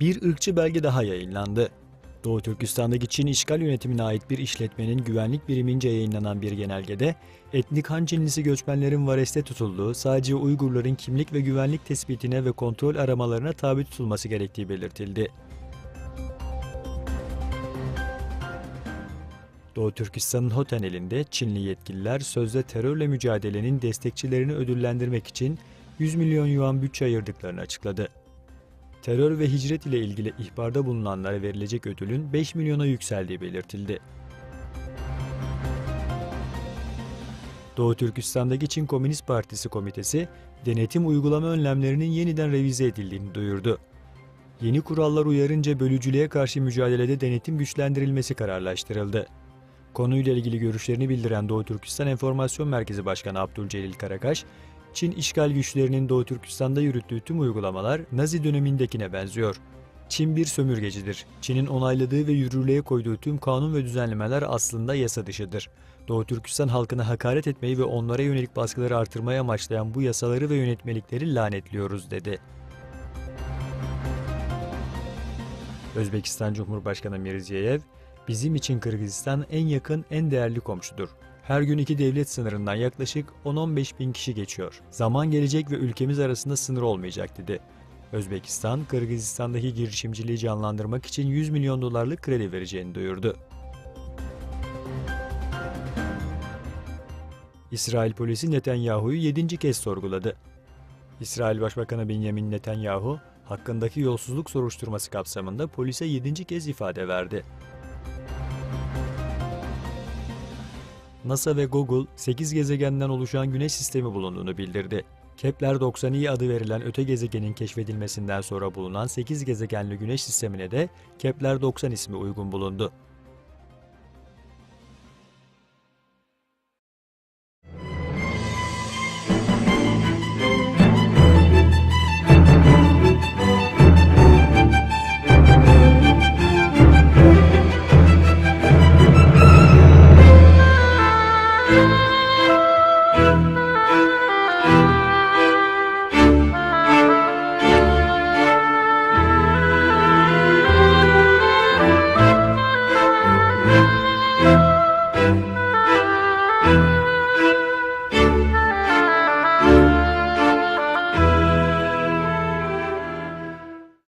Bir ırkçı belge daha yayınlandı. Doğu Türkistan'daki Çin işgal yönetimine ait bir işletmenin güvenlik birimince yayınlanan bir genelgede, etnik Han Çinlisi göçmenlerin vareste tutulduğu, sadece Uygurların kimlik ve güvenlik tespitine ve kontrol aramalarına tabi tutulması gerektiği belirtildi. Doğu Türkistan'ın Hoten ilinde Çinli yetkililer sözde terörle mücadelenin destekçilerini ödüllendirmek için 100 milyon yuan bütçe ayırdıklarını açıkladı. Terör ve hicret ile ilgili ihbarda bulunanlara verilecek ödülün 5 milyona yükseldiği belirtildi. Doğu Türkistan'daki Çin Komünist Partisi Komitesi, denetim uygulama önlemlerinin yeniden revize edildiğini duyurdu. Yeni kurallar uyarınca bölücülüğe karşı mücadelede denetim güçlendirilmesi kararlaştırıldı. Konuyla ilgili görüşlerini bildiren Doğu Türkistan Enformasyon Merkezi Başkanı Abdülcelil Karakaş, Çin işgal güçlerinin Doğu Türkistan'da yürüttüğü tüm uygulamalar Nazi dönemindekine benziyor. Çin bir sömürgecidir. Çin'in onayladığı ve yürürlüğe koyduğu tüm kanun ve düzenlemeler aslında yasa dışıdır. Doğu Türkistan halkına hakaret etmeyi ve onlara yönelik baskıları artırmaya amaçlayan bu yasaları ve yönetmelikleri lanetliyoruz, dedi. Özbekistan Cumhurbaşkanı Mirziyoyev, "Bizim için Kırgızistan en yakın, en değerli komşudur. Her gün iki devlet sınırından yaklaşık 10-15 bin kişi geçiyor. Zaman gelecek ve ülkemiz arasında sınır olmayacak," dedi. Özbekistan, Kırgızistan'daki girişimciliği canlandırmak için 100 milyon dolarlık kredi vereceğini duyurdu. İsrail polisi Netanyahu'yu 7. kez sorguladı. İsrail Başbakanı Benjamin Netanyahu, hakkındaki yolsuzluk soruşturması kapsamında polise 7. kez ifade verdi. NASA ve Google, 8 gezegenden oluşan güneş sistemi bulunduğunu bildirdi. Kepler-90i adı verilen öte gezegenin keşfedilmesinden sonra bulunan 8 gezegenli güneş sistemine de Kepler-90 ismi uygun bulundu.